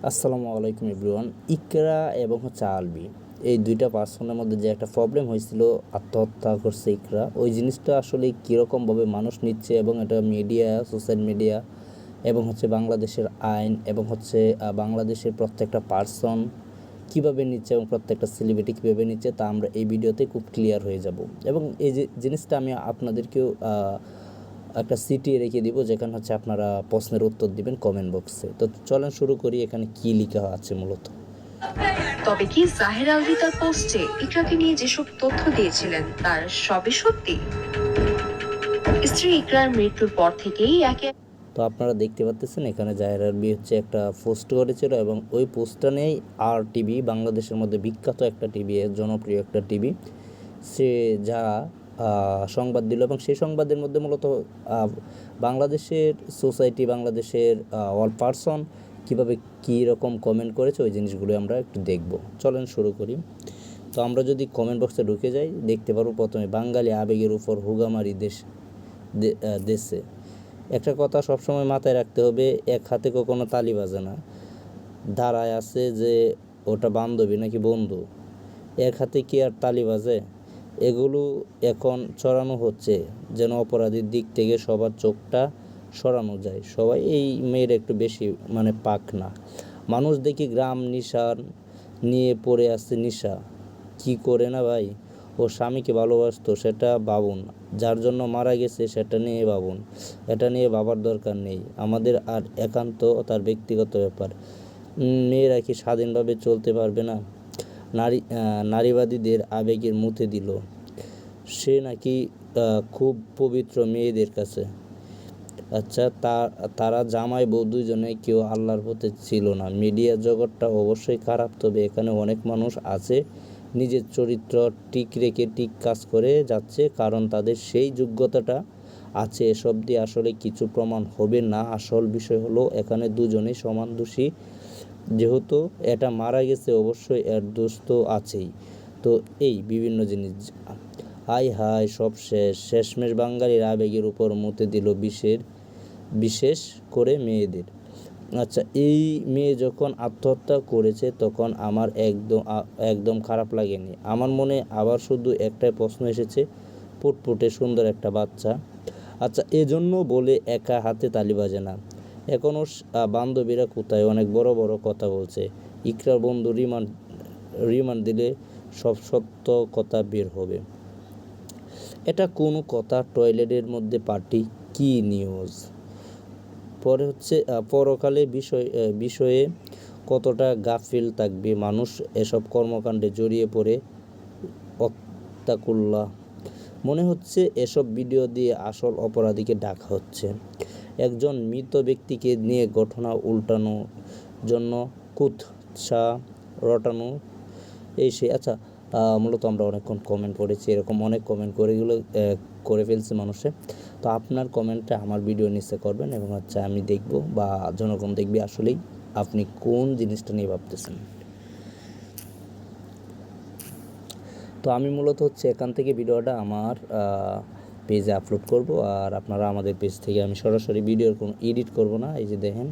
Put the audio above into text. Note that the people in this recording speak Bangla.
আসসালামু আলাইকুম এভরিওয়ান। ইকরা এবং আলবি এই দুইটা পার্সনের মধ্যে যে একটা প্রবলেম হয়েছিল, আত্মহত্যা করছে ইকরা, ওই জিনিসটা আসলে কীরকমভাবে মানুষ নিচ্ছে এবং এটা মিডিয়া, সোশ্যাল মিডিয়া এবং বাংলাদেশের আইন এবং বাংলাদেশের প্রত্যেকটা পার্সন কীভাবে নিচ্ছে এবং প্রত্যেকটা সেলিব্রিটি কীভাবে নিচ্ছে তা আমরা এই ভিডিওতে খুব ক্লিয়ার হয়ে যাব। এবং এই যে জিনিসটা আমি আপনাদেরকেও একটা সিটি রেখে দিব, যেখানে আপনারা প্রশ্নের উত্তর দিবেন কমেন্ট বক্সে। তো চলেন শুরু করি। এখানে কি লেখা আছে মূলত। তবে কি জাহের আলভী তার পোস্টে ইকরাকে নিয়ে যেসব তথ্য দিয়েছিলেন তার সবই সত্যি? স্ত্রী ইকরার মৃত্যুর পর থেকেই তো আপনারা দেখতে পাচ্ছেন এখানে জাহের আলভী একটা পোস্ট করেছিল এবং ওই পোস্টটা নিয়েই আর টিভি, বাংলাদেশের মধ্যে বিখ্যাত একটা টিভি, জনপ্রিয় একটা টিভি, সে যা সংবাদ দিল এবং সেই সংবাদের মধ্যে মূলত বাংলাদেশের সোসাইটি, বাংলাদেশের অল পারসন কীভাবে কী রকম কমেন্ট করেছে ওই জিনিসগুলো আমরা একটু দেখব। চলেন শুরু করি। তো আমরা যদি কমেন্ট বক্সে ঢুকে যাই দেখতে পারবো প্রথমে বাঙালি আবেগের উপর হুগামারি দেশে। একটা কথা সবসময় মাথায় রাখতে হবে, এক হাতে কখনো তালি বাজে না। দাঁড়ায় আছে যে ওটা বান্ধবী নাকি বন্ধু, এক হাতে কি আর তালি বাজে? এগুলো এখন ছড়ানো হচ্ছে যেন অপরাধীর দিক থেকে সবার চোখটা সরানো যায়। সবাই এই মেয়ের একটু বেশি পাক না। মানুষ দেখি গ্রাম নিশার নিয়ে পড়ে আসছে। নিশা কি করে না ভাই? ও স্বামীকে ভালোবাসতো, সেটা ভাবুন। যার জন্য মারা গেছে সেটা নিয়ে ভাবুন। এটা নিয়ে ভাবার দরকার নেই আমাদের। আর একান্ত তার ব্যক্তিগত ব্যাপার। মেয়েরা কি স্বাধীনভাবে চলতে পারবে না? নারীবাদীদের আবেগের মুতে দিল সে নাকি খুব পবিত্র মেয়েদের কাছে। আচ্ছা, তারা জামাই বউ দুজনে কেউ আল্লাহর পথে ছিল না। মিডিয়া জগৎটা অবশ্যই খারাপ, তবে এখানে অনেক মানুষ আছে নিজের চরিত্র ঠিক রেখে ঠিক কাজ করে যাচ্ছে, কারণ তাদের সেই যোগ্যতাটা আছে। এসব দিয়ে আসলে কিছু প্রমাণ হবে না। আসল বিষয় হলো এখানে দুজনেই সমান দোষী। যেহেতু এটা মারা গেছে অবশ্যই এর দোষ তো আছেই। তো এই বিভিন্ন জিনিস, হাই হাই সব শেষমেশ বাঙালির আবেগের উপর মুতে দিল বিশেষ করে মেয়েদের। আচ্ছা, এই মেয়ে যখন আত্মহত্যা করেছে তখন আমার একদম খারাপ লাগেনি। আমার মনে আবার শুধু একটাই প্রশ্ন এসেছে, ফুটফুটে সুন্দর একটা বাচ্চা। আচ্ছা, এজন্য বলে একা হাতে তালি বাজে না। এখনও বান্ধবীরা কোথায়? অনেক বড় বড় কথা বলছে। ইকরার বন্ধু রিমান্ড দিলে সব সত্য কথা বের হবে। এটা কোনো কথা? টয়লেটের মধ্যে পার্টি, কি নিউজ? পরে পরকালে বিষয়ে কতটা গাফিল থাকবে মানুষ এসব কর্মকাণ্ডে জড়িয়ে পড়ে। অত্তাকুল্লাহ। মনে হচ্ছে এসব ভিডিও দিয়ে আসল অপরাধীকে ডাকা হচ্ছে। একজন মৃত ব্যক্তিকে নিয়ে ঘটনা উল্টানোর জন্য কুৎসা রটানো এই সে। আচ্ছা, মূলত আমরা অনেকক্ষণ কমেন্ট পড়েছি, এরকম অনেক কমেন্ট করে ফেলছে মানুষে। তো আপনার কমেন্টটা আমার ভিডিও নিচে করবেন এবং আমি দেখব বা জনগণ দেখবে আসলেই আপনি কোন জিনিসটা নিয়ে ভাবতেছেন। তো আমি মূলত এখান থেকে ভিডিওটা আমার পেজে আপলোড করব, আর আপনারা আমাদের পেজ থেকে, আমি সরাসরি ভিডিওর কোনো এডিট করব না। এই যে দেখেন